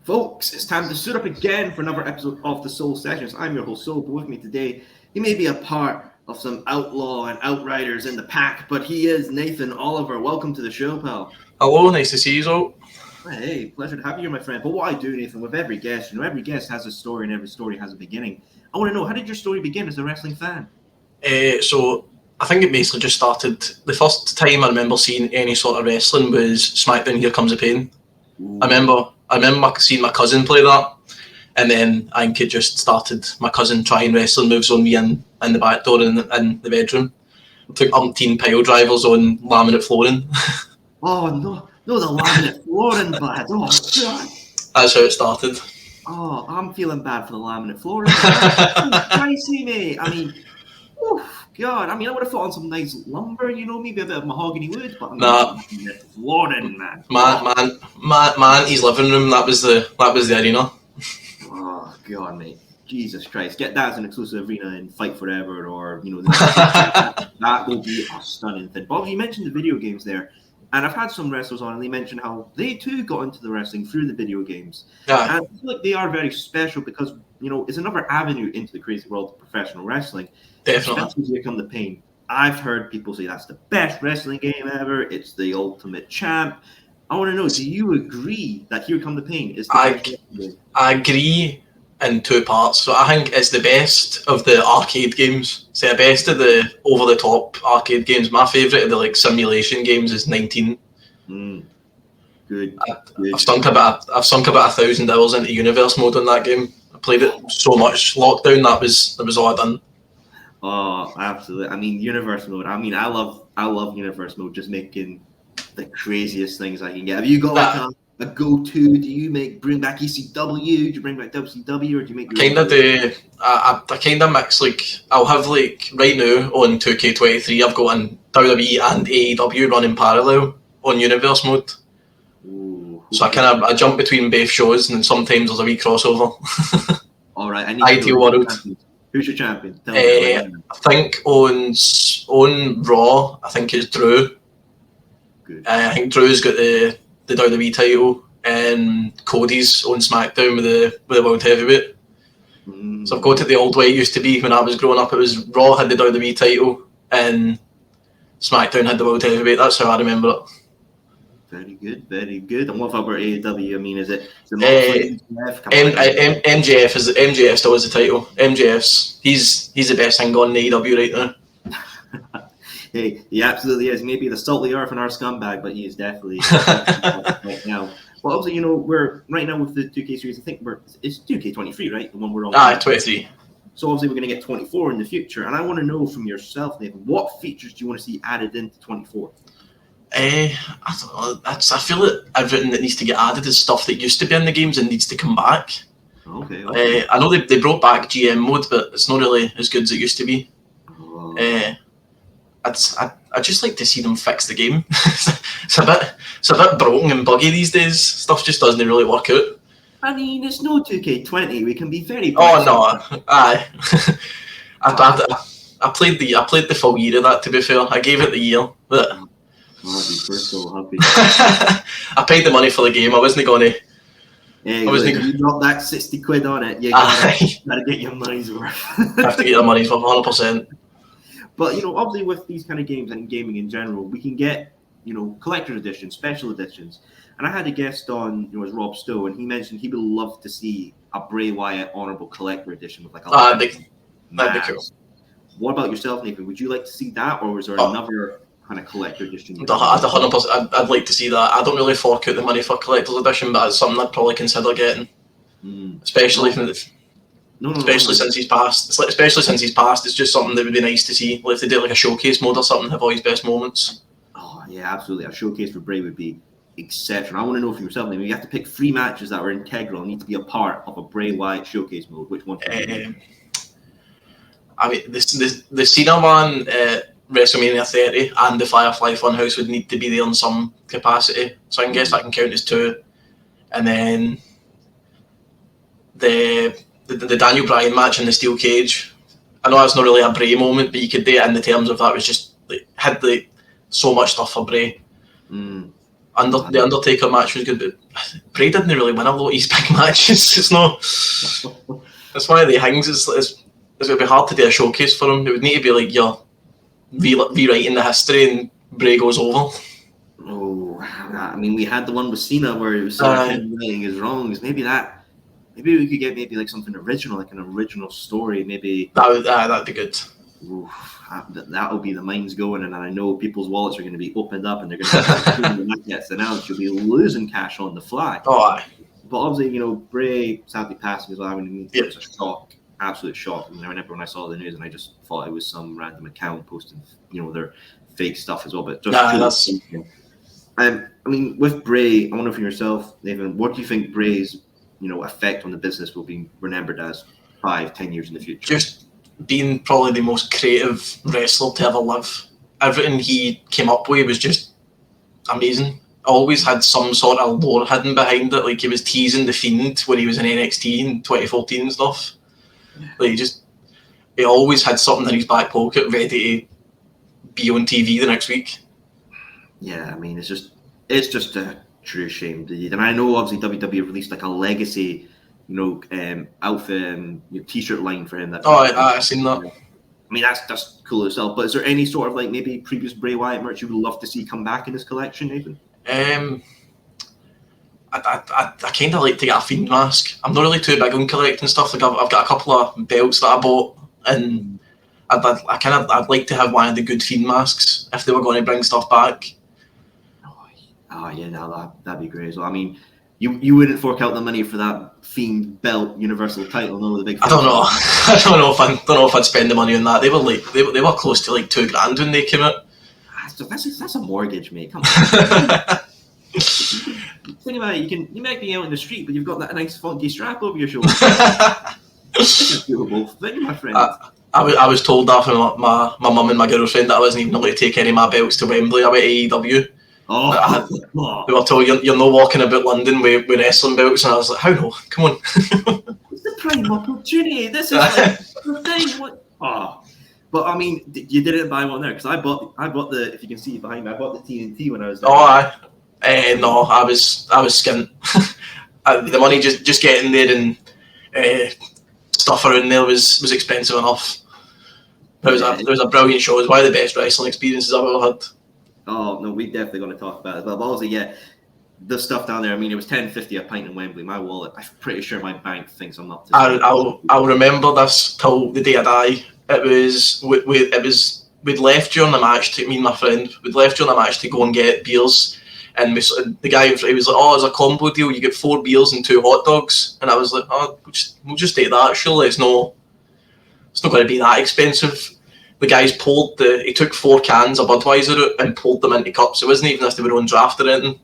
Folks, it's time to suit up again for another episode of the Soul Sessions. I'm your host, Soul, but with me today, he may be a part of some outlaw and outriders in the pack, but he is Nathan Oliver. Welcome to the show, pal. Hello, nice to see you all. Hey, pleasure to have you here, my friend. But what I do, Nathan, with every guest, every guest has a story and every story has a beginning. I want to know, how did your story begin as a wrestling fan? So I think it basically just started, the first time I remember seeing any sort of wrestling was SmackDown Here Comes the Pain. Ooh. I remember seeing my cousin play that, and then I think it just started my cousin trying wrestling moves on me in the back door in the bedroom. Took umpteen pile drivers on laminate flooring. Oh, no, the laminate flooring, bad. Oh, God. That's how it started. Oh, I'm feeling bad for the laminate flooring. Pricey, mate. I mean, God. I mean, I would have thought on some nice lumber, maybe a bit of mahogany wood, but flooring, man. My auntie's living room. That was the arena. Oh God, mate. Jesus Christ. Get that as an exclusive arena in Fight Forever, or that will be a stunning thing. Bob, you mentioned the video games there, and I've had some wrestlers on, and they mentioned how they too got into the wrestling through the video games. Yeah. And I feel like they are very special because it's another avenue into the crazy world of professional wrestling. Definitely. Especially Here Come the Pain. I've heard people say that's the best wrestling game ever. It's the ultimate champ. I want to know, do you agree that Here Come the Pain is the best wrestling game? I agree in two parts. So I think it's the best of the arcade games. So the best of the over-the-top arcade games. My favourite of the simulation games is 19. Good. I've sunk about 1,000 hours into universe mode on that game. I played it so much. Lockdown, that was all I done. Oh, absolutely. I mean, universe mode. I mean, I love universe mode. Just making the craziest things I can get. Have you got a go-to? Do you bring back ECW? Do you bring back WCW, or do you make? I kind of mix. I'll have right now on 2K23. I've got an WWE and AEW running parallel on universe mode. Ooh, so I jump between both shows, and then sometimes there's a wee crossover. All right, Ideal world. Who's your champion? I think on Raw, I think it's Drew. Good. I think Drew's got the WWE title, and Cody's on SmackDown with the World Heavyweight. So I've got it the old way it used to be when I was growing up. It was Raw had the WWE title, and SmackDown had the World Heavyweight. That's how I remember it. Very good, very good. And what about AEW? I mean, is it MJF still has the title. MJF's he's the best thing going in AEW right now. Hey, he absolutely is. Maybe the salt of the earth and our scumbag, but he is definitely right now. Well, obviously, we're right now with the 2K series. I think it's 2K23, right? The one we're on. 23. So obviously, we're going to get 24 in the future. And I want to know from yourself, Nathan, what features do you want to see added into 24? I don't know. I feel that everything that needs to get added is stuff that used to be in the games and needs to come back. Okay. I know they brought back GM mode, but it's not really as good as it used to be. I'd just like to see them fix the game. It's a bit broken and buggy these days. Stuff just doesn't really work out. I mean, it's no 2K20. We can be very. Oh no! Aye. I played the full year of that. To be fair, I gave it the year, but. We're so happy. I paid the money for the game. I wasn't going to. Hey, you drop that 60 quid on it, you gotta get your money's worth. Have to get your money's worth 100%. But obviously with these kind of games and gaming in general, we can get collector's editions, special editions. And I had a guest on, was Rob Stowe, and he mentioned he would love to see a Bray Wyatt honorable collector edition with that'd be cool. What about yourself, Nathan? Would you like to see that, or was there another kind of collector edition? I'd like to see that. I don't really fork out the money for collector's edition, but it's something I'd probably consider getting. Especially since he's passed. Especially since he's passed, it's just something that would be nice to see. If they did a showcase mode or something, have all his best moments. Oh yeah, absolutely. A showcase for Bray would be exceptional. I want to know from yourself, maybe you have to pick 3 matches that are integral and need to be a part of a Bray Wyatt showcase mode. Which one? I mean, the Cena one at WrestleMania 30 and the Firefly Funhouse would need to be there in some capacity. So I guess that can count as 2. And then the Daniel Bryan match in the steel cage. I know that's not really a Bray moment, but you could do it in the terms of that was just had so much stuff for Bray. The Undertaker match was good, but Bray didn't really win a lot of his big matches. It's not. That's why the Hings it's going to be hard to do a showcase for him. It would need to be like you're rewriting the history and Bray goes over. Oh, I mean, we had the one with Cena where it was highlighting his wrongs. Maybe we could get like something original, like an original story. Maybe that'd be good. Oof, that'll be the minds going, and I know people's wallets are going to be opened up, and they're going to when that gets announced, you'll be losing cash on the fly. Oh, aye. But obviously, Bray sadly passing as well. I mean, it was a shock, absolute shock. I remember when I saw the news, and I just thought it was some random account posting, their fake stuff as well. But just I mean, with Bray, I wonder for yourself, Nathan, what do you think Bray's effect on the business will be remembered as 5-10 years in the future? Just being probably the most creative wrestler to ever live. Everything he came up with was just amazing. Always had some sort of lore hidden behind it. Like he was teasing The Fiend when he was in NXT in 2014 and stuff. Like he always had something in his back pocket ready to be on TV the next week. Yeah, I mean, it's just a true shame. And I know obviously WWE released like a legacy outfit and t-shirt line for him. I've seen that. I mean, that's cool itself. But is there any sort of like maybe previous Bray Wyatt merch you would love to see come back in this collection, Nathan? I kind of like to get a Fiend mask. I'm not really too big on collecting stuff. Like I've got a couple of belts that I bought, and I'd like to have one of the good Fiend masks if they were going to bring stuff back. Oh yeah, no, that'd be great as well. I mean, you wouldn't fork out the money for that Fiend belt Universal title, no? The big. I don't know. I don't know if I'd spend the money on that. They were close to like $2,000 when they came out. That's a mortgage, mate. Come on. Think about it. You might be out in the street, but you've got that nice funky strap over your shoulder. It's a doable thing, my friend. I was told that from my mum and my girlfriend that I wasn't even allowed to take any of my belts to Wembley. I went AEW. They were told you're not walking about London with wrestling belts, and I was like, how no? Come on. It's the prime opportunity. This is like the thing. What? But I mean, you didn't buy one there because I bought the. If you can see behind me, I bought the TNT when I was there. No, I was skint. The money just getting there and stuff around there was expensive enough. It was a brilliant show. It was one of the best wrestling experiences I've ever had. Oh no, we're definitely going to talk about it as well. But obviously, yeah, the stuff down there. I mean, it was $10.50 a pint in Wembley. My wallet, I'm pretty sure my bank thinks I'm up to. I'll remember this till the day I die. We'd left during the match me and my friend. We'd left during the match to go and get beers, and the guy he was like, "Oh, it's a combo deal. You get 4 beers and 2 hot dogs." And I was like, "Oh, we'll just take that. Surely it's not going to be that expensive." The guys he took 4 cans of Budweiser out and poured them into cups. It wasn't even as they were on draft or anything.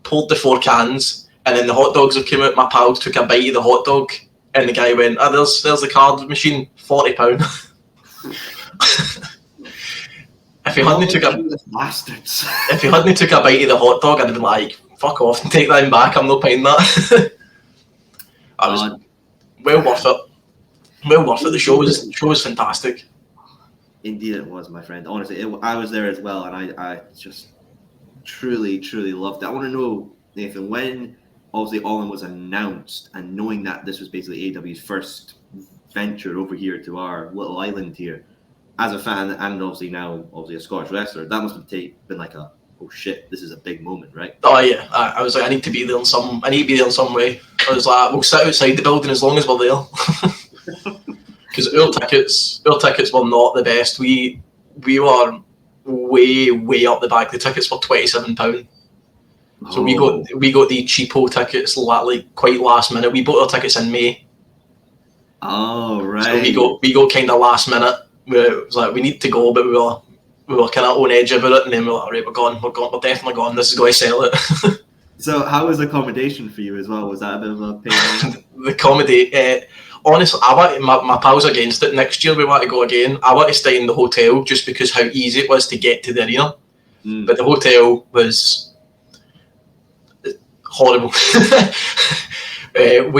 Poured the 4 cans, and then the hot dogs have came out. My pal took a bite of the hot dog, and the guy went, there's the card machine, £40. If he hadn't took a bite of the hot dog, I'd have been like, fuck off and take that back. I'm not paying that. I was well worth it. Well worth it. The show was fantastic. Indeed it was, my friend. Honestly, I was there as well, and I just truly, truly loved it. I want to know, Nathan, when obviously All In was announced, and knowing that this was basically AEW's first venture over here to our little island here, as a fan, and obviously a Scottish wrestler, that must have been like oh shit, this is a big moment, right? Oh yeah, I was like, I need to be there in some way. I was like, we'll sit outside the building as long as we're there. Because our tickets were not the best. We were way up the back. The tickets were £27. So we got the cheapo tickets like quite last minute. We bought our tickets in May. Oh right. So we got kind of last minute. It was like we need to go, but we were kind of on edge about it, and then we were like, right, we're definitely going. This is going to sell it. So how was accommodation for you as well? Was that a bit of a pain? The comedy. Honestly, my pals against it. Next year we want to go again. I want to stay in the hotel just because how easy it was to get to the arena. But the hotel was horrible. It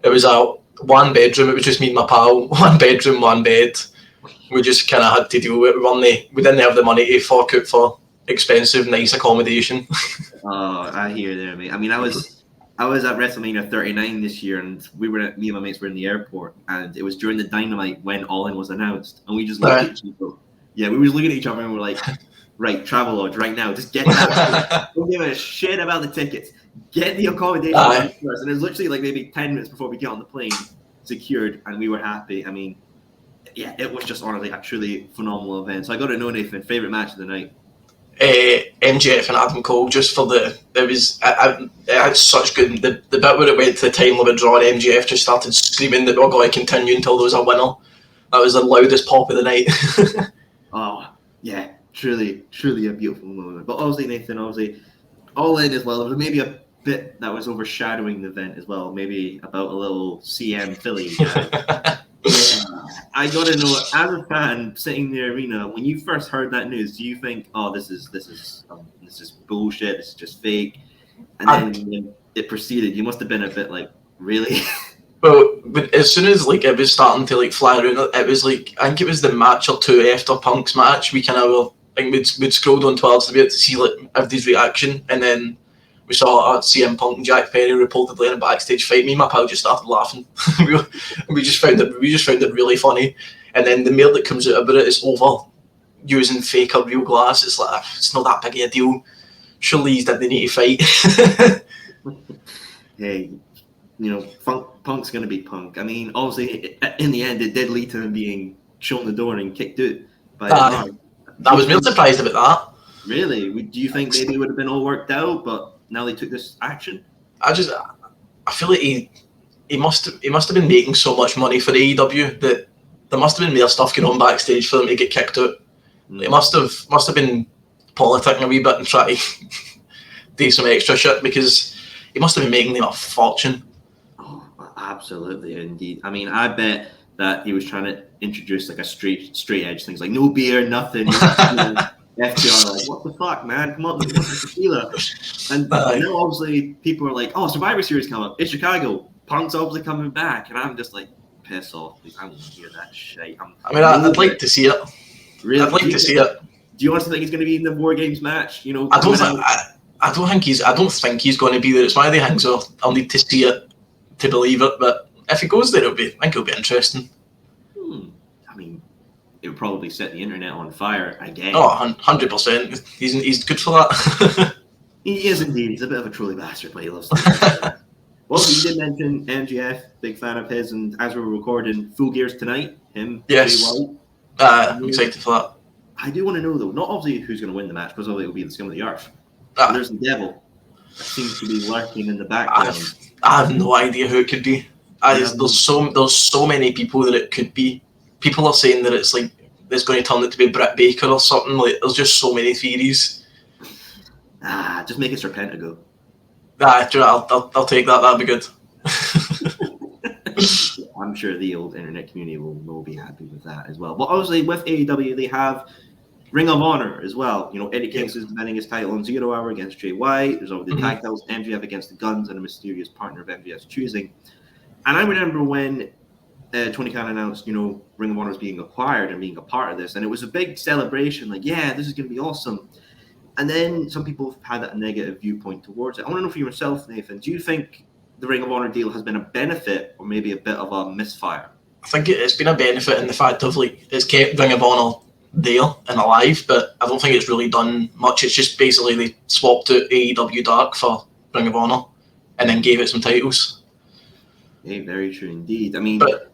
was a 1 bedroom. It was just me and my pal. 1 bedroom, 1 bed. We just kind of had to deal with it. We didn't have the money to fork out for expensive, nice accommodation. Oh, I hear there, mate. I mean, I was at WrestleMania 39 this year, and me and my mates were in the airport, and it was during the Dynamite when All In was announced, and we just looked at each other. Yeah, we were just looking at each other, and we're like, right, travel lodge right now. Just get that. Don't give a shit about the tickets. Get the accommodation first. And it was literally like maybe 10 minutes before we get on the plane, secured, and we were happy. I mean, yeah, it was just honestly a truly phenomenal event. So I got to know, Nathan, favorite match of the night. MJF and Adam Cole, just for it had such good, the bit where it went to the time limit draw and MJF just started screaming that we're going to continue until there was a winner. That was the loudest pop of the night. Oh, yeah, truly a beautiful moment. But obviously, Nathan, All In as well, there was maybe a bit that was overshadowing the event as well, maybe about a little CM Philly. I gotta know, as a fan sitting in the arena, when you first heard that news, do you think, "Oh, this is bullshit. This is just fake"? And then when it proceeded, you must have been a bit like, "Really?" Well, as soon as it was starting to fly around, it was I think it was the match or two after Punk's match. We kind of we'd scrolled on Twitter to be able to see everybody's reaction, and then we saw CM Punk and Jack Perry reportedly in a backstage fight. Me and my pal just started laughing. we just found it really funny. And then the mail that comes out about it is over using fake or real glass. It's like, it's not that big of a deal. Surely they need to fight. Hey, Punk's going to be Punk. I mean, obviously, in the end, it did lead to him being shown the door and kicked out. I was real surprised about that. Really? Do you think maybe it would have been all worked out, but now they took this action? I feel like he must have been making so much money for AEW that there must have been more stuff going on backstage for them to get kicked out. It must have been politicking a wee bit and try to do some extra shit, because he must have been making them a fortune. Oh, absolutely, indeed. I mean, I bet that he was trying to introduce a straight edge things like no beer, nothing. FTR like, what the fuck, man? Come on, what's the tequila? And now obviously people are like, oh, Survivor Series coming up. It's Chicago. Punk's obviously coming back, and I'm just like, piss off. I don't want to hear that shit. I'd like to see it. Really? I'd like to see it. Do you honestly think he's going to be in the War Games match? I don't think he's going to be there. It's one of the things I'll need to see it to believe it. But if he goes there, I think it'll be interesting. I mean, it would probably set the internet on fire again. Oh, 100%. He's good for that. He is indeed. He's a bit of a truly bastard, but he loves to. Well, you did mention MJF, big fan of his, and as we were recording, Full Gears tonight, him, yes. Bray Wyatt. I'm excited for that. I do want to know, though, not obviously who's going to win the match, because obviously it will be the scum of the earth. There's the devil that seems to be lurking in the background. I have no idea who it could be. There's so many people that it could be. People are saying that it's it's going to turn out to be Britt Baker or something. There's just so many theories. Just make it Serpentico. I'll take that. That'd be good. I'm sure the old internet community will be happy with that as well. But obviously, with AEW, they have Ring of Honor as well. Eddie Kingston's defending his title on 0 Hour against Jay White. There's obviously the tag titles, MJF against the Guns, and a mysterious partner of MJF's choosing. And I remember when Tony Khan announced, Ring of Honor is being acquired and being a part of this, and it was a big celebration. This is going to be awesome. And then some people have had a negative viewpoint towards it. I want to know for yourself, Nathan, do you think the Ring of Honor deal has been a benefit or maybe a bit of a misfire? I think it's been a benefit in the fact of it's kept Ring of Honor there and alive, but I don't think it's really done much. It's just basically they swapped out AEW Dark for Ring of Honor and then gave it some titles. Yeah, very true indeed. I mean, but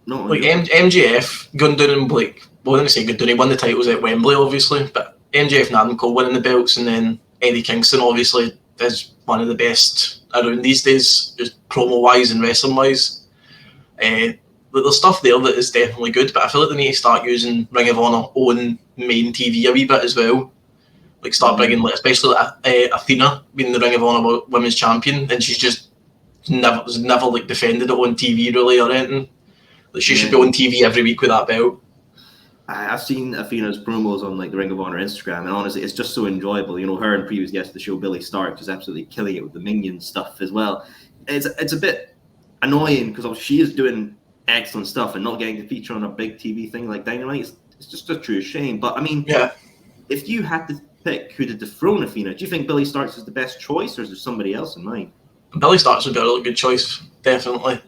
MJF going down and I didn't say good down. He won the titles at Wembley, obviously, but MJF and Adam Cole winning the belts, and then Eddie Kingston obviously is one of the best around these days, just promo wise and wrestling wise. There's stuff there that is definitely good, but I feel like they need to start using Ring of Honor on main TV a wee bit as well. Start bringing, especially Athena being the Ring of Honor Women's Champion, and she's just never defended it on TV really or anything. She should be on TV every week with that belt. I've seen Athena's promos on the Ring of Honor Instagram, and honestly, it's just so enjoyable. Her and previous guest of the show, Billy Stark, is absolutely killing it with the Minion stuff as well. It's a bit annoying because she is doing excellent stuff and not getting to feature on a big TV thing like Dynamite. It's just a true shame. But I mean, if you had to pick who to dethrone Athena, do you think Billy Starkz is the best choice, or is there somebody else in mind? Billy Starkz would be a really good choice, definitely.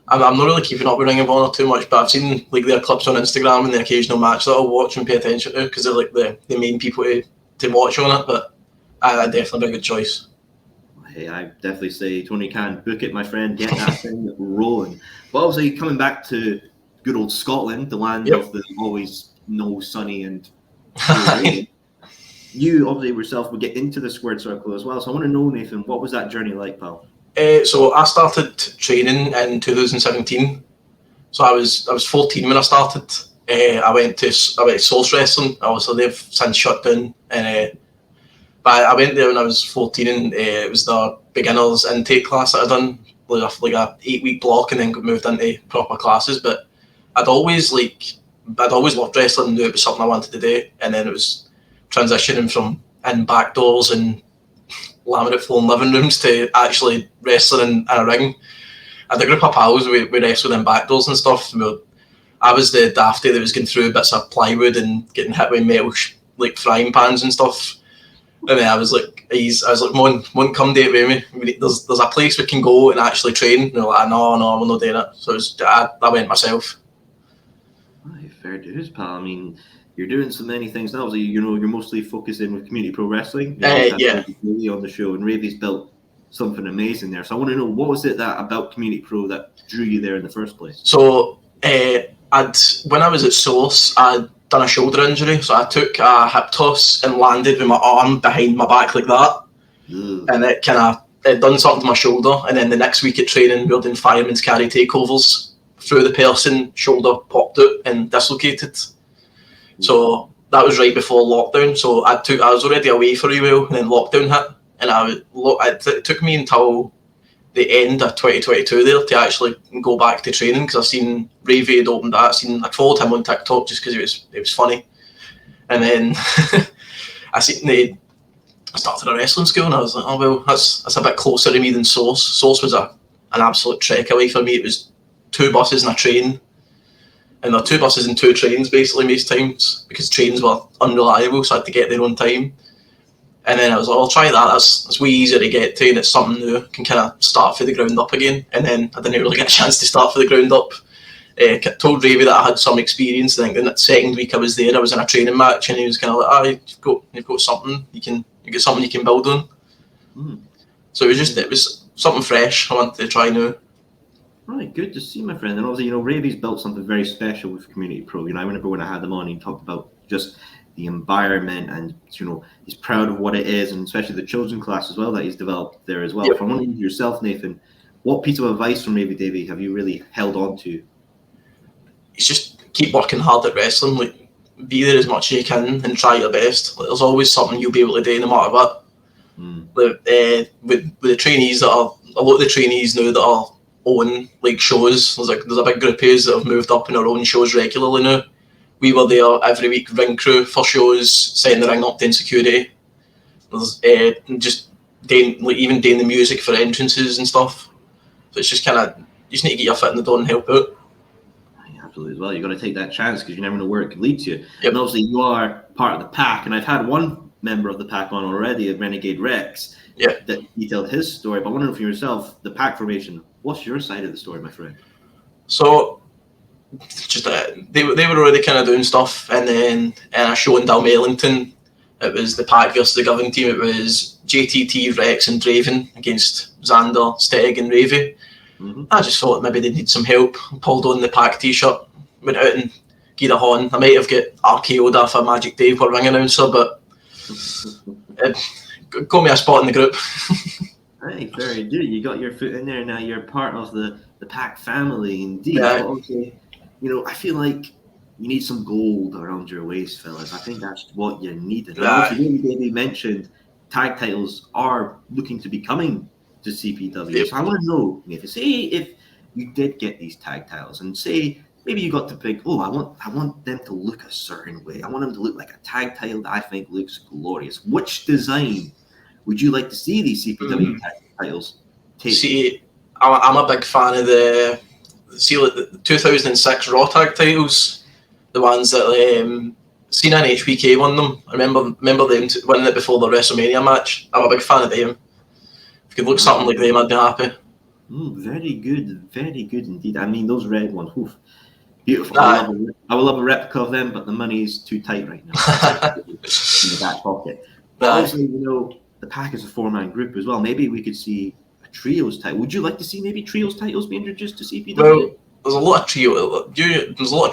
I'm not really keeping up with Ring of Honor too much, but I've seen like their clips on Instagram and the occasional match that I'll watch and pay attention to because they're like the main people to watch on it. But I'd definitely be a good choice. Hey, I definitely say Tony Khan, book it, my friend, get that thing rolling. But obviously, coming back to good old Scotland, the land of the always no sunny and you obviously yourself would get into the squared circle as well. So I want to know, Nathan, what was that journey like, pal? So I started training in 2017. So I was 14 when I started. I went to Source Wrestling. Obviously, they've since shut down. But I went there when I was 14, and it was the beginners intake class that I'd done, like a 8-week block, and then got moved into proper classes. But I'd always loved wrestling and knew it was something I wanted to do. And then it was transitioning from in back doors and laminate floor in living rooms to actually wrestling in a ring. I had a group of pals, we wrestled in back doors and stuff. I was the dafty that was going through bits of plywood and getting hit with metal like frying pans and stuff. And then I was like, "Won't come date with me. There's a place we can go and actually train." And they're like, "No, we're not doing it." So I went myself. Right, fair dues, pal. I mean, you're doing so many things now. You're mostly focusing with community pro wrestling. Yeah. Really on the show, and Ravie's built something amazing there. So I want to know, what was it about community pro that drew you there in the first place? So when I was at Source, I'd done a shoulder injury, so I took a hip toss and landed with my arm behind my back like that. And it done something to my shoulder. And then the next week at training, we were doing fireman's carry takeovers through the person, shoulder popped out and dislocated. So that was right before lockdown. So I was already away for a while, and then lockdown hit, and it took me until the end of 2022 there to actually go back to training, because I've seen Ravie had opened that. I followed him on TikTok just because it was funny, and then I started a wrestling school, and I was like, oh well, that's a bit closer to me than Source. Source was an absolute trek away for me. It was 2 buses and a train, and there were 2 buses and 2 trains basically most times because trains were unreliable, so I had to get there on time. And then I was like, I'll try that. That's way easier to get to, and it's something new. I can kind of start from the ground up again. And then I didn't really get a chance to start from the ground up. Told Ravie that I had some experience. I think in that second week I was there, I was in a training match, and he was kind of like, you've got something you get something you can build on. So it was something fresh I wanted to try now. Right, good to see, my friend. And obviously, Ravie's built something very special with Community Pro. I remember when I had him on, he talked about just the environment, and he's proud of what it is, and especially the children's class as well that he's developed there as well. Yep. From one of yourself, Nathan, what piece of advice from Ravie-Davie have you really held on to? It's just keep working hard at wrestling. Like, be there as much as you can and try your best. Like, there's always something you'll be able to do no matter what. With the trainees a lot of the trainees now that are on like shows, there's a big group of us that have moved up in our own shows regularly now. We were there every week, ring crew for shows, setting the ring up, doing security. There's just doing the music for entrances and stuff. So it's just you just need to get your foot in the door and help out. Absolutely, as well. You've got to take that chance because you never know where it could lead to. Yep. And obviously, you are part of the pack, and I've had one member of the pack on already, Renegade Rex, that detailed his story. But I wonder for yourself, the pack formation, what's your side of the story, my friend? So, just they were already kind of doing stuff, and then in a show in Dalmellington, it was the pack versus the Govan team. It was JTT, Rex, and Draven against Xander, Steg, and Ravie. I just thought maybe they need some help. Pulled on the pack t-shirt, went out and gave a horn. I might have got RKO'd off a Magic Dave or ring announcer, but got me a spot in the group. Right, very good. You got your foot in there. Now you're part of the pack family, indeed. Yeah. Okay, I feel like you need some gold around your waist, fellas. I think that's what you need. And Ravie mentioned tag titles are looking to be coming to CPW. Yep. So I want to know, if you did get these tag titles, and say maybe you got to pick, I want them to look a certain way. I want them to look like a tag title that I think looks glorious. Which design would you like to see these CPW tag titles take? See, I'm a big fan of the 2006 Raw tag titles, the ones that Cena and HBK won them. I remember them winning it before the WrestleMania match. I'm a big fan of them. If you could look something like them, I'd be happy. Very good indeed. I mean, those red ones, oof, beautiful. I would love a replica of them, but the money's too tight right now in the back pocket. But obviously, the Pack is a 4-man group as well. Maybe we could see a trios title. Would you like to see maybe trios titles be introduced to CPW? Well, there's a lot of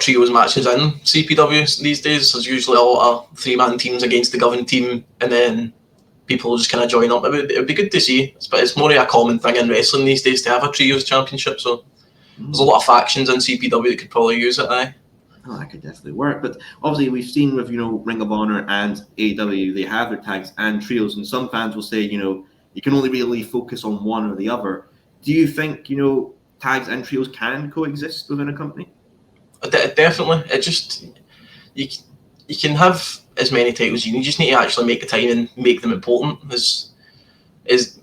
trios matches in CPW these days. There's usually a lot of 3-man teams against the governed team, and then people just kind of join up. It would be good to see, but it's more of a common thing in wrestling these days to have a trios championship. So there's a lot of factions in CPW that could probably use it. Oh, that could definitely work. But obviously, we've seen with Ring of Honor and AEW, they have their tags and trios, and some fans will say, you can only really focus on one or the other. Do you think tags and trios can coexist within a company? Definitely. It just you can have as many titles you just need to actually make the time and make them important.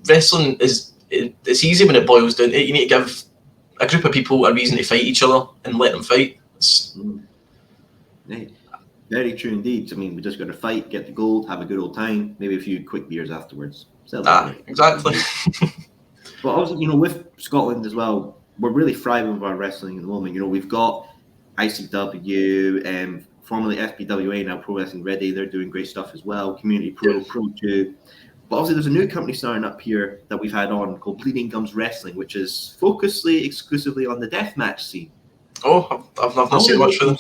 Wrestling it's easy when it boils down to it. You need to give a group of people a reason to fight each other and let them fight. Very true indeed. I mean, we just got to fight, get the gold, have a good old time, maybe a few quick beers afterwards. Exactly. But also, with Scotland as well, we're really thriving with our wrestling at the moment. We've got ICW and formerly FPWA, now Pro Wrestling Ready. They're doing great stuff as well. Community Pro, Pro 2. But obviously, there's a new company starting up here that we've had on called Bleeding Gums Wrestling, which is focusedly exclusively on the deathmatch scene. Oh, I've not seen much for them.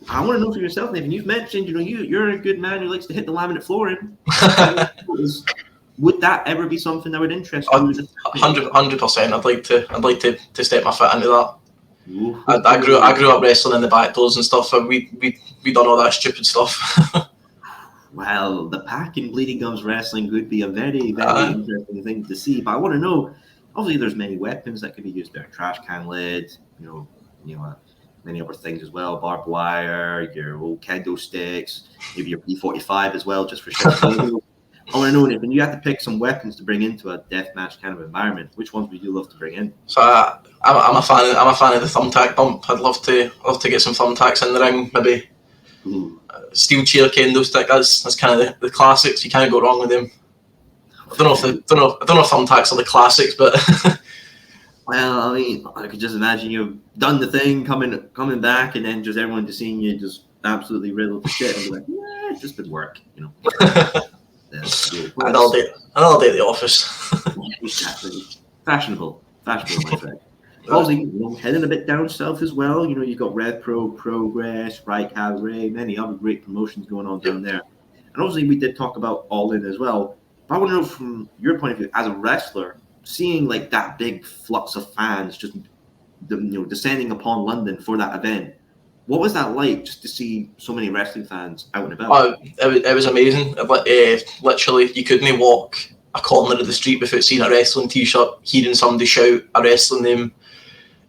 I want to know for yourself, Nathan. You've mentioned, you're a good man who likes to hit the laminate flooring. Would that ever be something that would interest you? 100%. I'd like to step my foot into that. Ooh, I grew up wrestling in the back doors and stuff. And we done all that stupid stuff. Well, the Pack and Bleeding Gums Wrestling would be a very, very interesting thing to see. But I want to know. Obviously, there's many weapons that could be used there. Trash can lid, many other things as well. Barbed wire, your old kendo sticks, maybe your P45 as well, just for sure. I want to know, Nathan, you have to pick some weapons to bring into a deathmatch kind of environment. Which ones would you love to bring in? So I'm a fan of the thumbtack bump. I'd love to get some thumbtacks in the ring. Maybe steel chair kendo stick. That's kind of the classics. You can't go wrong with them. I don't know if thumbtacks are the classics, but well, I mean, I could just imagine you've done the thing, coming back, and then just everyone just seeing you just absolutely riddled to shit, and be like, yeah, it's just been work, Another day at the office. Exactly. Fashionable, my friend. Obviously, heading a bit down south as well. You've got Red Pro, Progress, Right Cabaret, many other great promotions going on down there. And obviously, we did talk about All In as well. But I want to know from your point of view, as a wrestler, seeing like that big flux of fans just descending upon London for that event. What was that like, just to see so many wrestling fans out and about? It was amazing. Literally, you couldn't walk a corner of the street without seeing a wrestling T-shirt, hearing somebody shout a wrestling name.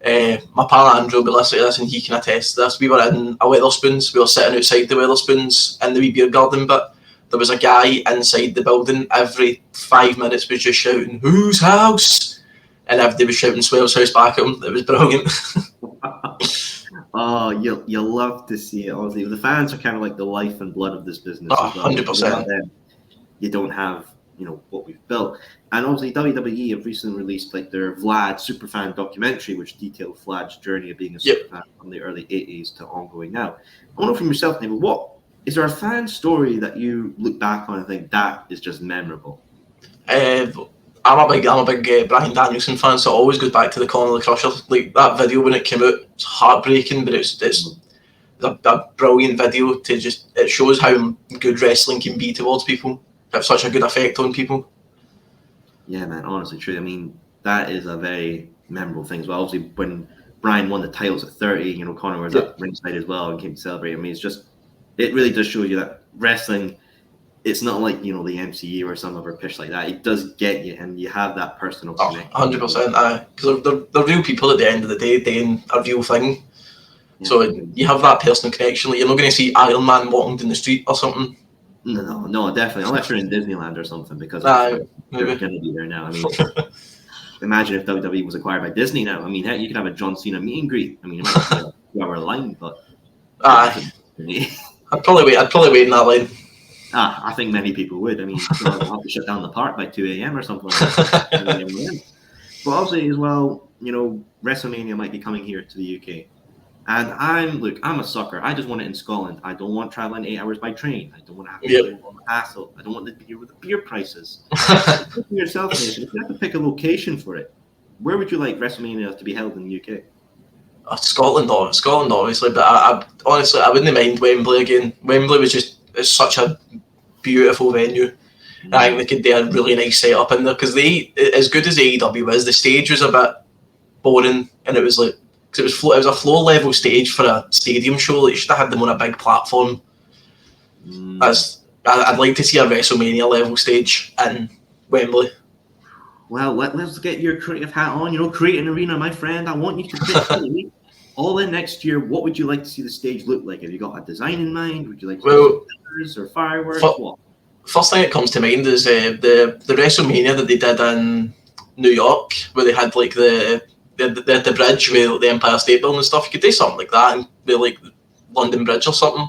My pal Andrew will be listening to this and he can attest to this. We were in a Wetherspoons. We were sitting outside the Wetherspoons in the wee beer garden, but there was a guy inside the building every 5 minutes was just shouting, "Whose house?" And everybody was shouting Swell's house back at him. It was brilliant. Oh, you'll love to see it. Honestly, the fans are kind of like the life and blood of this business. 100%. You don't have what we've built. And obviously, WWE have recently released like their Vlad Superfan documentary, which detailed Vlad's journey of being a superfan from the early '80s to ongoing now. I want to know from yourself, Nate, what is there a fan story that you look back on and think that is just memorable? I'm a big Bryan Danielson fan, so it always goes back to the Corner of the Crusher. Like that video when it came out, it's heartbreaking, but it's a brilliant video. It shows how good wrestling can be towards people, have such a good effect on people. Yeah, man, honestly, true. I mean, that is a very memorable thing as well. Obviously, when Bryan won the titles at 30, Conor was at ringside as well and came to celebrate. I mean, it really does show you that wrestling. It's not like the MCU or some other pitch like that. It does get you, and you have that personal connection. 100%. Because they're real people at the end of the day, doing a real thing. Yeah. So you have that personal connection. Like, you're not going to see Iron Man walking down the street or something. No, definitely. Unless you're in Disneyland or something, because they're going to be there now. I mean, imagine if WWE was acquired by Disney now. I mean, heck, you could have a John Cena meet and greet. I mean, it might be a 2-hour line, but I'd probably wait in that line. I think many people would. I mean, I'll have to shut down the park by 2 a.m. or something like that. But obviously, as well, WrestleMania might be coming here to the UK. And I'm a sucker. I just want it in Scotland. I don't want traveling 8 hours by train. I don't want to have to deal with the hassle. I don't want to deal with the beer prices. Yourself, Nation, if you have to pick a location for it, where would you like WrestleMania to be held in the UK? Scotland, obviously. But I honestly, I wouldn't mind Wembley again. Wembley was it's such a beautiful venue. I think they could do a really nice setup in there because as good as AEW is, the stage was a bit boring, and it was like. Because it was a floor level stage for a stadium show. They should have had them on a big platform. I'd like to see a WrestleMania level stage in Wembley. Well, let's get your creative hat on. Create an arena, my friend. I want you to pick all in next year. What would you like to see the stage look like? Have you got a design in mind? Would you like to see or fireworks? What? First thing that comes to mind is the WrestleMania that they did in New York, where they had like the bridge with the Empire State Building and stuff. You could do something like that and be like London Bridge or something.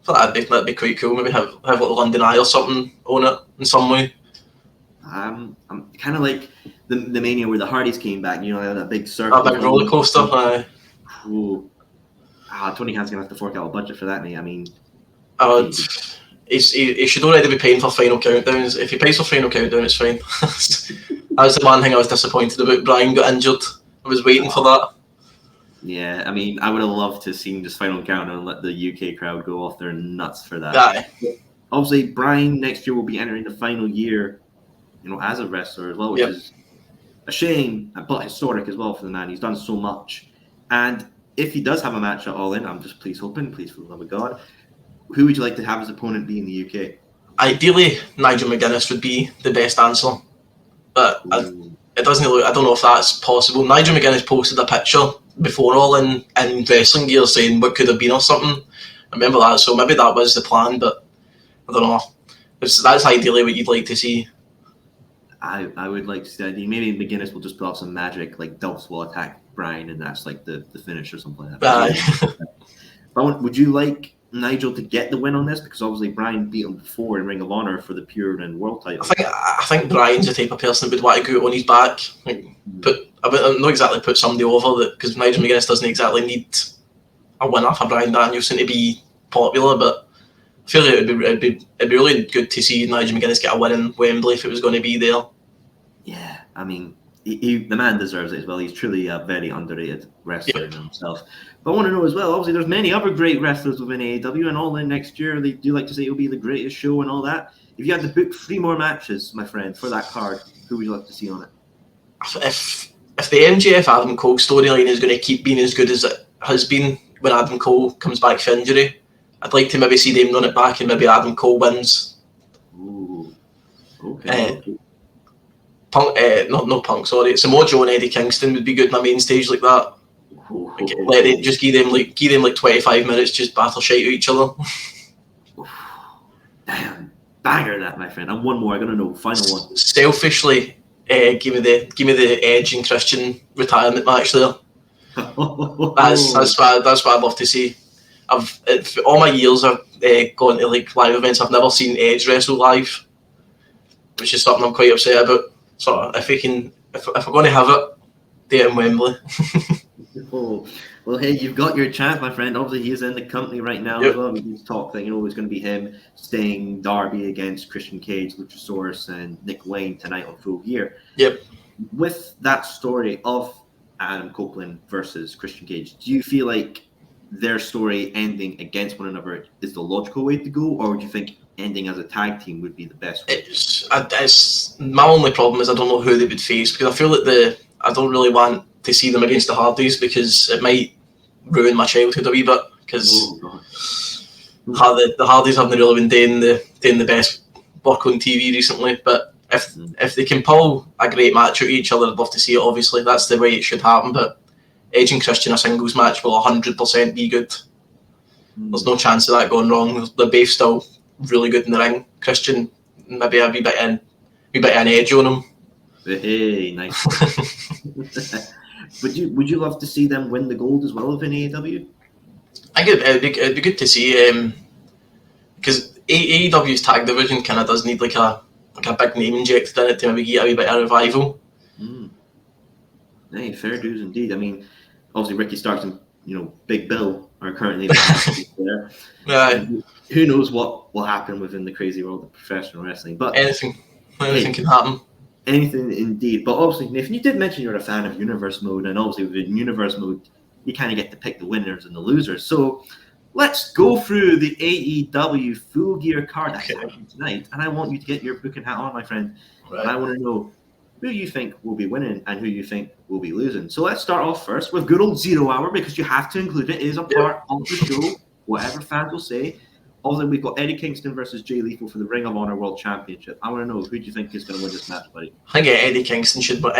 That'd be quite cool. Maybe have like London Eye or something on it in some way. I'm kind of like the Mania where the Hardys came back. That big circle. That big roller coaster. Tony Khan's gonna have to fork out a budget for that, mate. I mean, he should already be paying for Final Countdowns. If he pays for Final Countdown, it's fine. That's the one thing I was disappointed about. Bryan got injured. I was waiting for that. Yeah, I mean, I would have loved to see Just Final Countdown and let the UK crowd go off their nuts for that. Aye. Obviously, Bryan next year will be entering the final year, as a wrestler as well, which is a shame, but historic as well for the man. He's done so much. And if he does have a match at All In, I'm just hoping, for the love of God, who would you like to have as opponent be in the UK? Ideally, Nigel McGuinness would be the best answer. But it doesn't look. I don't know if that's possible. Nigel McGuinness posted a picture before All in wrestling gear saying what could have been or something. I remember that, so maybe that was the plan, but I don't know. That's ideally what you'd like to see. I would like to see maybe McGuinness will just put off some magic, like Delps will attack Bryan, and that's like the finish or something like that. But would you like Nigel to get the win on this? Because obviously Bryan beat him before in Ring of Honor for the Pure and World title. I think Bryan's the type of person that would want to go on his back. Not exactly put somebody over because Nigel McGuinness doesn't exactly need a winner for Bryan Danielson to be popular, but I feel like it'd be really good to see Nigel McGuinness get a win in Wembley if it was going to be there. Yeah, I mean, the man deserves it as well. He's truly a very underrated wrestler in himself. But I want to know as well, obviously there's many other great wrestlers within AEW, and All In next year, they do like to say it'll be the greatest show and all that. If you had to book 3 more matches, my friend, for that card, who would you like to see on it? If the MJF Adam Cole storyline is going to keep being as good as it has been when Adam Cole comes back from injury, I'd like to maybe see them run it back and maybe Adam Cole wins. Ooh. Okay. Not Punk, sorry. Samoa Joe and Eddie Kingston would be good on a main stage like that. Just give them like 25 minutes, just battle shite at each other. Damn, banger that, my friend. And one more, I'm gonna know. Final one. Selfishly, give me the Edge and Christian retirement match there. That's what I'd love to see. For all my years I've gone to like live events. I've never seen Edge wrestle live, which is something I'm quite upset about. So if we're going to have it, do it in Wembley. Well, hey, you've got your chance, my friend. Obviously, he's in the company right now as well. He's talk that it's going to be him staying Darby against Christian Cage, Luchasaurus, and Nick Wayne tonight on Full Gear. Yep. With that story of Adam Copeland versus Christian Cage, do you feel like their story ending against one another is the logical way to go, or would you think ending as a tag team would be the best way? It's my only problem is I don't know who they would face, because I feel like I don't really want to see them against the Hardys because it might ruin my childhood a wee bit, because the Hardys haven't really been doing the best work on TV recently. But if they can pull a great match out of each other, I'd love to see it. Obviously, that's the way it should happen. But Edge and Christian, a singles match will 100% be good. There's no chance of that going wrong. They're both still really good in the ring. Christian, maybe a wee bit of an edge on him. Hey, nice. Would you love to see them win the gold as well within AEW? I think it'd be good to see, because AEW's tag division kind of does need like a big name injected in it to maybe get a wee bit of revival. Hey, fair dues indeed. I mean, obviously Ricky Starks and Big Bill are currently there. Who knows what will happen within the crazy world of professional wrestling? But anything can happen. Anything indeed. But obviously, Nathan, you did mention you're a fan of Universe Mode, and obviously within Universe Mode, you kind of get to pick the winners and the losers. So let's go through the AEW Full Gear card tonight, and I want you to get your booking hat on, my friend. Right. And I want to know who you think will be winning and who you think will be losing. So let's start off first with good old 0 Hour, because you have to include it. It is a part of the show, whatever fans will say. Obviously, we've got Eddie Kingston versus Jay Lethal for the Ring of Honor World Championship. I want to know, who do you think is going to win this match, buddy? I think Eddie Kingston should win.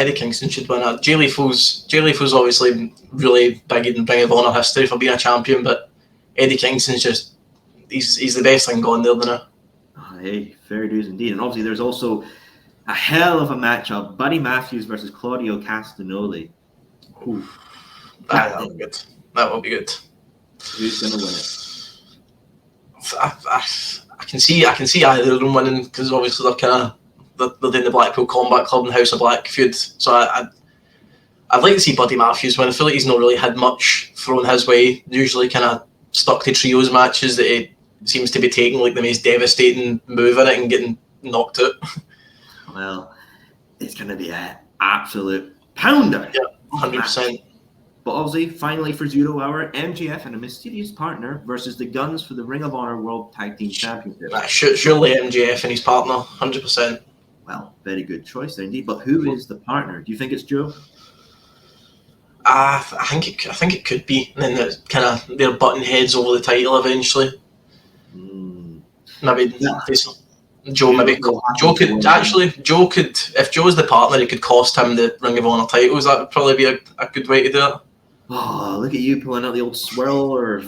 Jay Lethal's obviously really big in Ring of Honor history for being a champion, but Eddie Kingston's just he's the best thing going there now. Hey, fair dues indeed. And obviously, there's also a hell of a matchup: Buddy Matthews versus Claudio Castagnoli. That will be good. That will be good. Who's going to win it? I can see either of them winning, because obviously they're doing the Blackpool Combat Club and House of Black feud. So I'd like to see Buddy Matthews win. I feel like he's not really had much thrown his way. Usually kind of stuck to trios matches that he seems to be taking like the most devastating move in it and getting knocked out. Well, it's going to be an absolute pounder. Yeah, 100%. But obviously, finally for 0 Hour, MJF and a mysterious partner versus the Guns for the Ring of Honor World Tag Team Championship. Surely MJF and his partner, 100%. Well, very good choice there indeed. But who is the partner? Do you think it's Joe? I think it could be. And then they're butting heads over the title eventually. Maybe Joe could, if Joe's the partner, he could cost him the Ring of Honor titles. That would probably be a good way to do it. Oh, look at you pulling out the old swirl, or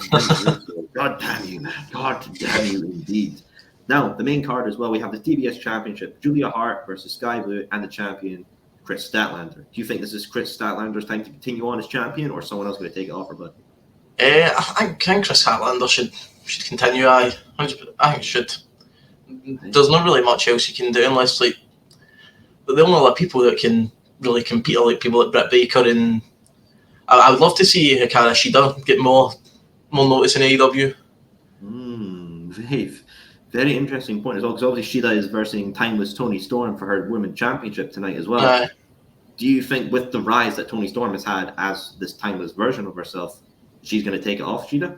God damn you, man. God damn you indeed. Now, the main card as well, we have the TBS Championship, Julia Hart versus Sky Blue, and the champion, Chris Statlander. Do you think this is Chris Statlander's time to continue on as champion, or someone else going to take it off her, bud? I think Chris Statlander should continue. I think it should. There's not really much else you can do unless, like, the only other people that can really compete are like people like Britt Baker, and I would love to see Hikaru Shida get more notice in AEW. Very interesting point as well, because obviously Shida is versing Timeless Toni Storm for her Women's Championship tonight as well. Do you think with the rise that Toni Storm has had as this timeless version of herself, she's going to take it off Shida?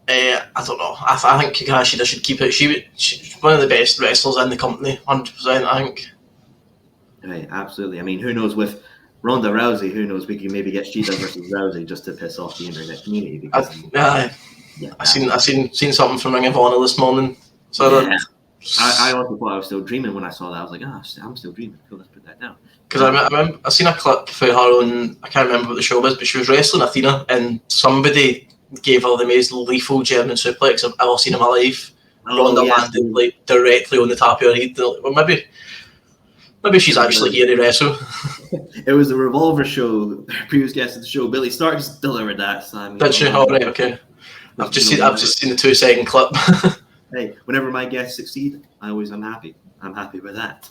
I don't know. I think Hikaru Shida should keep it. She's one of the best wrestlers in the company, 100%, I think. Right, absolutely. I mean, who knows with Ronda Rousey, who knows, we can maybe get Shida versus Rousey just to piss off the internet community. Because, I seen something from Ring of Honor this morning. So I also thought I was still dreaming when I saw that. I was like, I'm still dreaming. Cool, let's put that down. Because I remember I seen a clip for her on, I can't remember what the show was, but she was wrestling Athena, and somebody gave her the most lethal German suplex I've ever seen in my life. Ronda landed like directly on the top of her head. Well, maybe she's actually here to wrestle. It was the Revolver show. Previous guest of the show, Billy Starks, delivered that. So I mean, did she? Oh, right, okay. I've just seen the 2-second clip. Hey, whenever my guests succeed, I'm happy. I'm happy with that.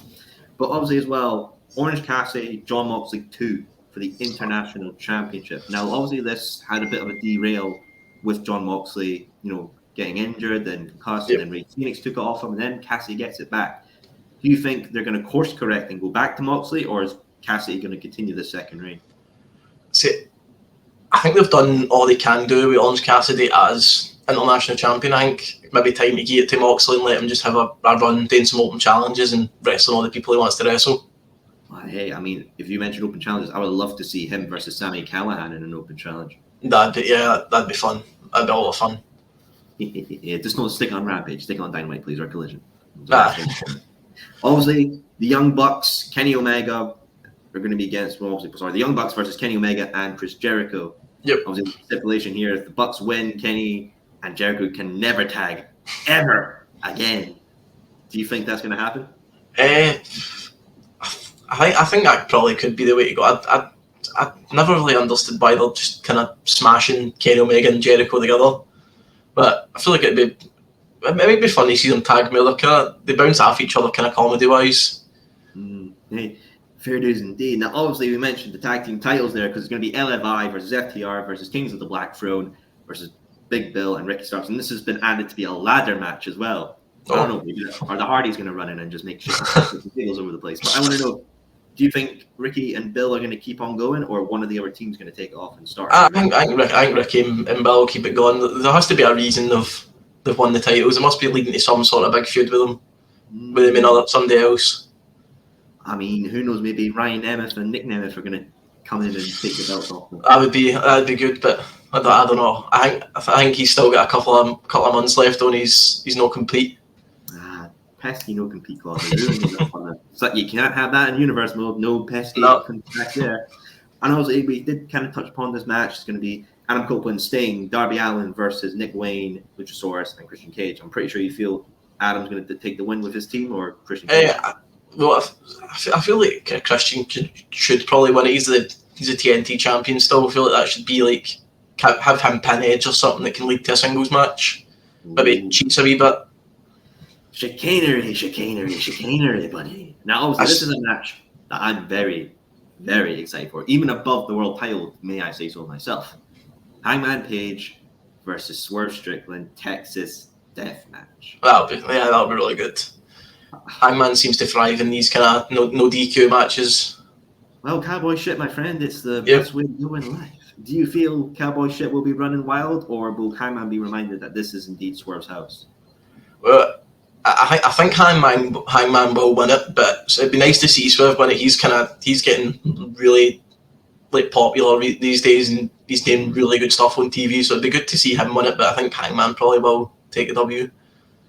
But obviously as well, Orange Cassidy, Jon Moxley 2 for the International Championship. Now, obviously this had a bit of a derail with Jon Moxley, getting injured, then concussed, and then Ray Phoenix took it off him, and then Cassidy gets it back. Do you think they're going to course correct and go back to Moxley, or is Cassidy going to continue the second reign? See, I think they've done all they can do with Orange Cassidy as international champion. I think it might be time to give it to Moxley and let him just have a run doing some open challenges and wrestling all the people he wants to wrestle. Hey, I mean, if you mentioned open challenges, I would love to see him versus Sami Callihan in an open challenge. That'd be fun. That'd be a lot of fun. Yeah, just don't stick on Rampage. Stick on Dynamite, please, or Collision. Obviously, the Young Bucks, Kenny Omega, are going to be against. The Young Bucks versus Kenny Omega and Chris Jericho. Yep. Obviously, the stipulation here: if the Bucks win, Kenny and Jericho can never tag ever again. Do you think that's going to happen? I think that probably could be the way to go. I never really understood why they're just kind of smashing Kenny Omega and Jericho together. But I feel like it might be fun to see them tag me. They bounce off each other kind of comedy-wise. Hey, fair dues indeed. Now, obviously, we mentioned the tag team titles there because it's going to be LFI versus FTR versus Kings of the Black Throne versus Big Bill and Ricky Starks. And this has been added to be a ladder match as well. I don't know, maybe are the Hardys going to run in and just make shit tables over the place? But I want to know, do you think Ricky and Bill are going to keep on going, or one of the other teams going to take off and start? I think Ricky and Bill will keep it going. There has to be a reason they've won the titles. They must be leading to some sort of big feud with them, and somebody else. I mean, who knows? Maybe Ryan Nemeth and Nick Nemeth are going to come in and take the belts off them. That'd be good, but I don't know. I think he's still got a couple of months left on his no compete. Pesky no compete clause. So you can't have that in universe mode. No pesky contract there. And also, we did kind of touch upon this match. It's going to be Adam Copeland, Sting, Darby Allin versus Nick Wayne, Luchasaurus, and Christian Cage. I'm pretty sure you feel Adam's going to take the win with his team, or Christian Cage? I feel like Christian should probably win it. He's a TNT champion still. I feel like that should be like have him pin Edge or something that can lead to a singles match. Maybe cheats a wee bit. Chicanery, buddy. Now, obviously, this is a match that I'm very, very excited for. Even above the world title, may I say so myself. Hangman Page versus Swerve Strickland, Texas Death Match. That'll be really good. Hangman seems to thrive in these kind of no DQ matches. Well, cowboy shit, my friend. It's the best way to go in life. Do you feel cowboy shit will be running wild, or will Hangman be reminded that this is indeed Swerve's house? Well, I think Hangman will win it, but it'd be nice to see Swerve win it. He's getting really like popular these days, and he's doing really good stuff on TV. So it'd be good to see him win it, but I think Hangman probably will take the W.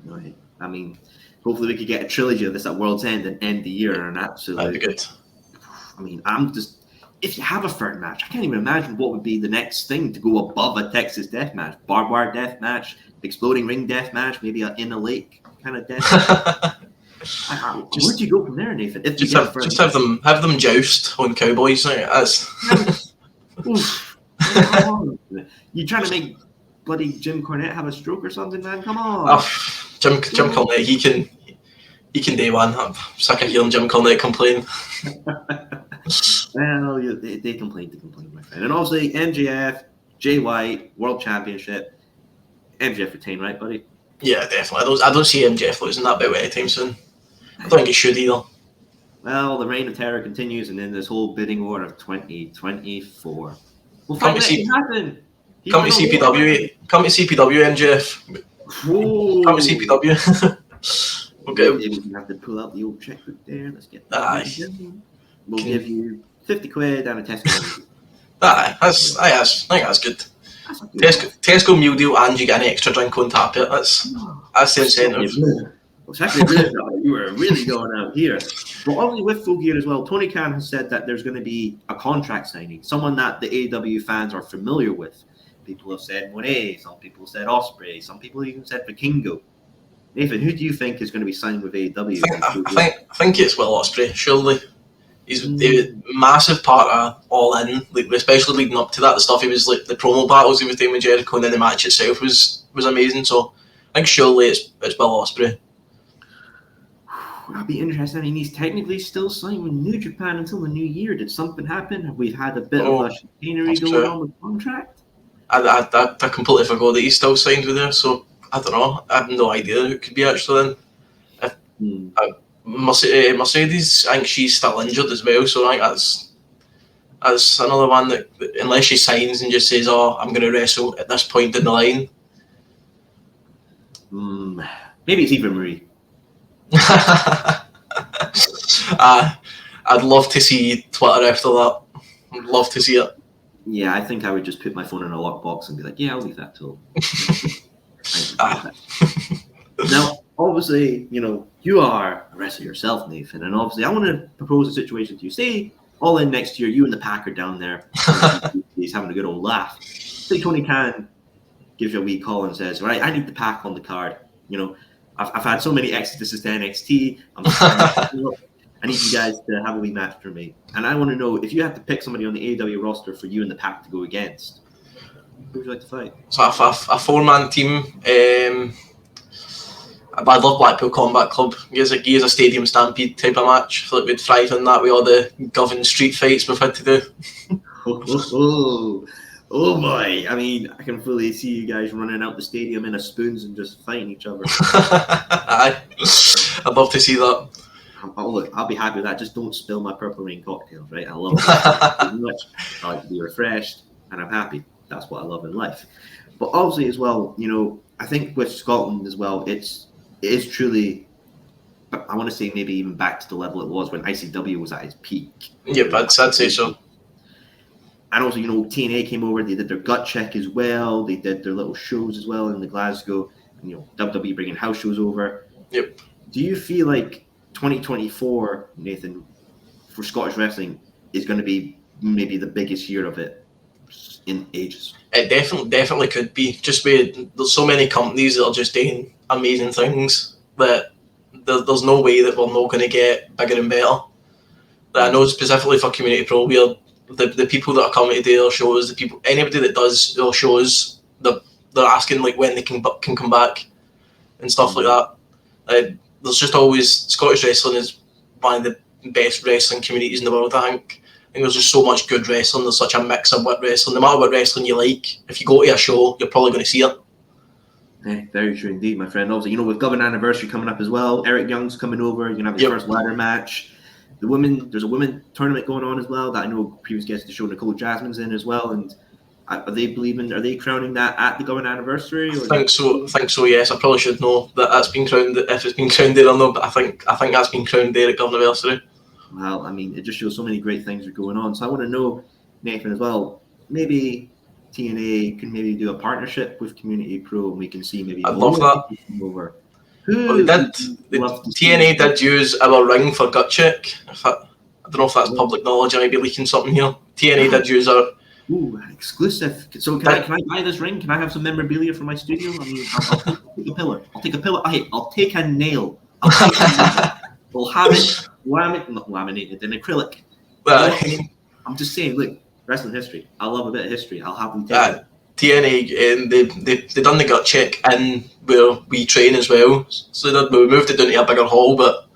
Right. I mean, hopefully we could get a trilogy of this at World's End and end the year on an absolute. That'd be good. I mean, if you have a third match, I can't even imagine what would be the next thing to go above a Texas Death Match, barbed wire death match, exploding ring death match, maybe in a lake kind of death. Where'd you go from there, Nathan? Have them joust on cowboys. You trying to make bloody Jim Cornette have a stroke or something, man? Come on. Jim Cornette, he can do one. I'm sick of hearing Jim Cornette complain. Well, they complain, my friend. And obviously, MJF, Jay White, World Championship. MJF retain, right, buddy? Yeah, definitely. I don't see MJF losing that belt anytime soon. I don't think he should either. Well, the reign of terror continues, and then this whole bidding war of 2024. Come to CPW, MJF. Whoa. Come to CPW. Maybe we have to pull out the old checkbook there. Let's get that. We'll give you 50 quid and a Tesco. I think that's good. Tesco meal deal, and you get an extra drink on top of it. That's the incentive. It's actually really you were really going out here. But obviously with Full Gear as well, Tony Khan has said that there's going to be a contract signing, someone that the AEW fans are familiar with. People have said Monet, some people said Ospreay, some people even said Vikingo. Nathan, who do you think is going to be signed with AEW? I think it's Will Ospreay, surely. He's a massive part of All In, like, especially leading up to that. The stuff he was like, the promo battles he was doing with Jericho, and then the match itself was amazing. So I think surely it's Will Ospreay. That'd be interesting. I mean, he's technically still signed with New Japan until the new year. Did something happen? Have we had a bit of a chicanery going on with the contract? I completely forgot that he's still signed with there. So I don't know. I have no idea who it could be actually then. Mercedes, I think she's still injured as well, so I think that's another one that, unless she signs and just says, I'm going to wrestle at this point in the line. Maybe it's Eva Marie. I'd love to see Twitter after that. I'd love to see it. Yeah, I think I would just put my phone in a lockbox and be like, yeah, I'll leave that till. Now, obviously, you are a wrestler yourself, Nathan, and obviously I want to propose a situation to you. Say, All In next year, you and the Pack are down there, he's having a good old laugh. Say Tony Khan gives you a wee call and says, right, I need the Pack on the card. I've had so many exits to NXT. I need you guys to have a wee match for me. And I want to know, if you had to pick somebody on the AEW roster for you and the Pack to go against, who would you like to fight? So a 4-man team. I love Blackpool Combat Club. Gives a stadium stampede type of match. I feel like we'd thrive in that with all the governed street fights we've had to do. Oh boy! I mean, I can fully see you guys running out the stadium in a spoons and just fighting each other. I'd love to see that. Look, I'll be happy with that. Just don't spill my Purple Rain cocktails, right? I love it so much. I like to be refreshed, and I'm happy. That's what I love in life. But obviously, as well, I think with Scotland as well, it is truly. I want to say maybe even back to the level it was when ICW was at its peak. Yep, I'd say so. And also, TNA came over. They did their gut check as well. They did their little shows as well in the Glasgow. And, WWE bringing house shows over. Yep. Do you feel like 2024, Nathan, for Scottish wrestling is going to be maybe the biggest year of it in ages? It definitely could be. Just there's so many companies that are just doing amazing things that there's no way that we're not going to get bigger and better. I know specifically for Community Pro, we're the people that are coming to do their shows, anybody that does their shows, they're asking like when they can come back and stuff like that. There's just always Scottish wrestling is one of the best wrestling communities in the world. I think there's just so much good wrestling. There's such a mix of what wrestling. No matter what wrestling you like, if you go to a show, you're probably going to see it. Yeah, very true indeed, my friend. Also, with Govan Anniversary coming up as well, Eric Young's coming over. You're gonna have his first ladder match. There's a women tournament going on as well that I know previous guests of the show, Nicole Jasmine's in as well. And are they crowning that at the Govan Anniversary? Or I think so. Yes, I probably should know that's been crowned. If it's been crowned there or not, but I think that's been crowned there at Govan Anniversary. Well, I mean, it just shows so many great things are going on. So I want to know, Nathan, as well. Maybe TNA can maybe do a partnership with Community Pro, and we can see maybe. I'd love that. Over. TNA did use our ring for gut check. I don't know if that's public knowledge. I might be leaking something here. TNA did use our. Ooh, exclusive. So can I buy this ring? Can I have some memorabilia for my studio? I mean, I'll take a pillar. I'll take a pillar. I'll take a nail. We'll have it laminated in acrylic. I'm just saying, look, wrestling history. I love a bit of history. I'll happily take it. TNA, they done the gut check in where we train as well. So we moved it down to a bigger hall, but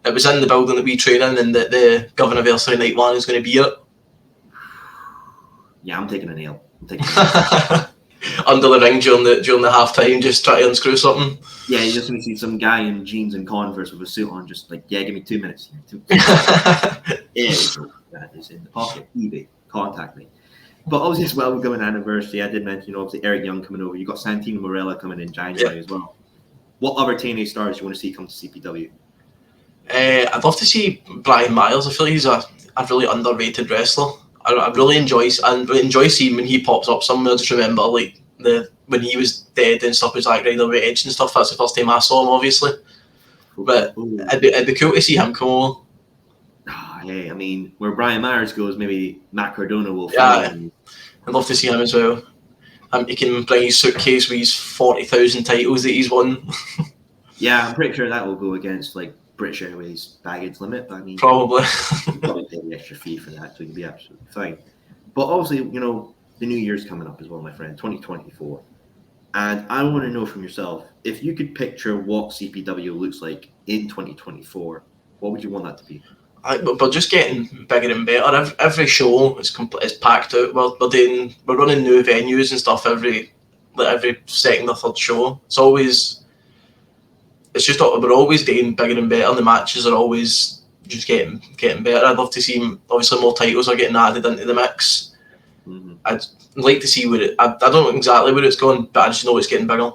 it was in the building that we train in, and the Govan Anniversary Night 1 is going to be it. Yeah, I'm taking a nail. Under the ring during the half time, just try to unscrew something. Yeah, you're just going to see some guy in jeans and Converse with a suit on, just like, give me 2 minutes. That is in the pocket. eBay, contact me. But obviously as well, we're going anniversary. I did mention, obviously, Eric Young coming over. You've got Santino Morella coming in January as well. What other TNA stars do you want to see come to CPW? I'd love to see Brian Myers. I feel like he's a really underrated wrestler. I really enjoy seeing when he pops up somewhere. I just remember like when he was dead and stuff with Zack Ryder with Edge and stuff. That's the first time I saw him, obviously. But it'd be cool to see him come over. Hey, I mean, where Brian Myers goes, maybe Matt Cardona will. Yeah, I'd love to see him as well. He can bring his suitcase with his 40,000 titles that he's won. Yeah, I'm pretty sure that will go against like British Airways baggage limit. But I mean, probably pay the extra fee for that, so you'll be absolutely fine. But obviously, the new year's coming up as well, my friend, 2024. And I want to know from yourself, if you could picture what CPW looks like in 2024, what would you want that to be? We're just getting bigger and better. Every show is packed out. We're running new venues and stuff every second or third show. We're always doing bigger and better, and the matches are always just getting better. I'd love to see, obviously, more titles are getting added into the mix. Mm-hmm. I'd like to see I don't know exactly where it's going, but I just know it's getting bigger.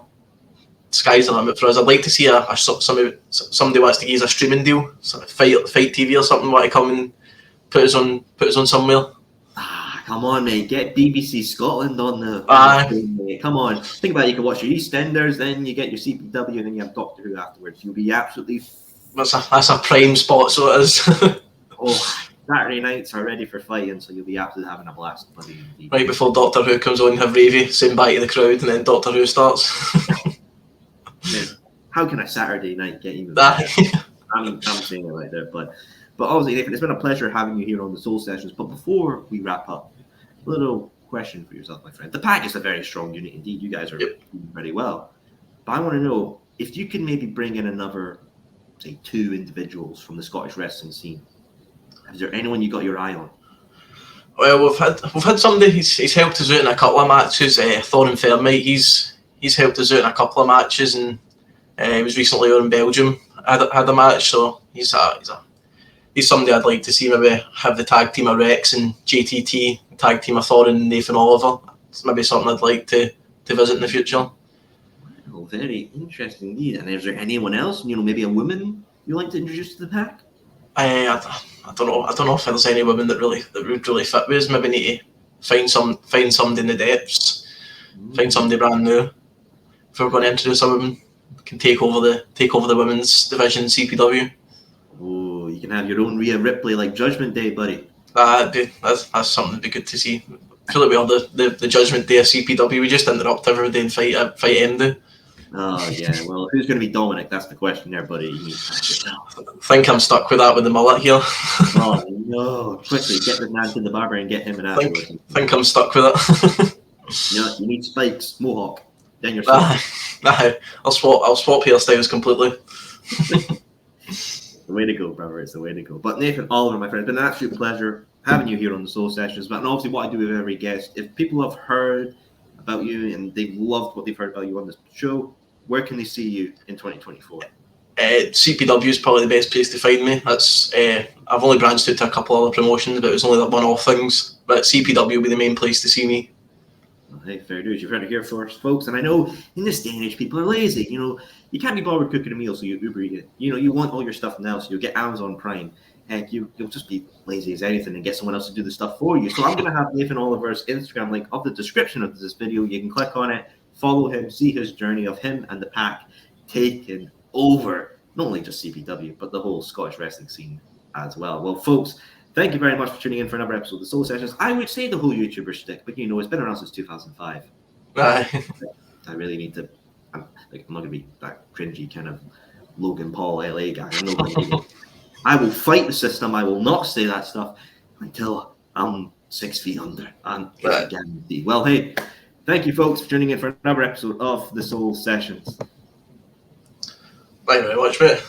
Sky's the limit for us. I'd like to see somebody wants to give us a streaming deal, Fight TV or something, want to come and put us on somewhere. Come on, mate. Get BBC Scotland on the screen, mate. Come on. Think about it. You can watch your EastEnders, then you get your CPW, and then you have Doctor Who afterwards. You'll be absolutely... That's a prime spot, so it is. Saturday nights are ready for fighting, so you'll be absolutely having a blast. Right before Doctor Who comes on, have Ravie saying bye to the crowd, and then Doctor Who starts. Man, how can a Saturday night get even better? I'm saying it right there, but But obviously, Nathan, it's been a pleasure having you here on the Soul Sessions. But before we wrap up, a little question for yourself, my friend. The pack is a very strong unit indeed. You guys are doing very well. But I want to know if you can maybe bring in another, say, 2 individuals from the Scottish wrestling scene. Is there anyone you got your eye on? Well, we've had somebody. He's helped us out in a couple of matches. Thorin Fairmite. He's helped us out in a couple of matches, and he was recently over in Belgium. Had a match, so he's somebody I'd like to see maybe have the tag team of Rex and JTT, tag team of Thorin and Nathan Oliver. It's maybe something I'd like to visit in the future. Well, very interesting indeed. And is there anyone else, maybe a woman you'd like to introduce to the pack? I don't know. I don't know if there's any women that would really fit with us. Maybe need to find somebody in the depths, find somebody brand new. If we're going to introduce a woman, can take over the women's division in CPW. Oh, you can have your own Rhea Ripley like Judgment Day, buddy. That's something that'd be good to see. I feel like we are the Judgment Day of CPW. We just interrupt everybody and fight MD. Oh yeah, well, who's going to be Dominic? That's the question there, buddy. I think I'm stuck with that with the mullet here. Oh no! Quickly, get the man to the barber and get him an afterwards. Think I'm stuck with it. You need spikes, mohawk. Then you're stuck. I'll swap hairstyles completely. The way to go, brother. It's the way to go. But Nathan Oliver, my friend, it's been an absolute pleasure having you here on the Soul Sessions. But obviously, what I do with every guest, if people have heard about you and they've loved what they've heard about you on this show, where can they see you in 2024? CPW is probably the best place to find me. That's I've only branched out to a couple other promotions, but it was only the one-off things. But CPW will be the main place to see me. Well, hey, fair dues. You've heard it here first, folks. And I know in this day and age, people are lazy. You can't be bothered cooking a meal, so you Uber eat it. You want all your stuff now, so you'll get Amazon Prime. Heck, you'll just be lazy as anything and get someone else to do the stuff for you. So I'm going to have Nathan Oliver's Instagram link up the description of this video. You can click on it, follow him, see his journey of him and the pack taking over not only just CPW, but the whole Scottish wrestling scene as well. Well, folks, thank you very much for tuning in for another episode of the Soul Sessions. I would say the whole YouTuber shtick, but it's been around since 2005. I really need to. I'm not going to be that cringy kind of Logan Paul LA guy. I will fight the system. I will not say that stuff until I'm 6 feet under. And it's a guarantee. Well, hey, thank you, folks, for tuning in for another episode of the Soul Sessions. Thank you very much, mate.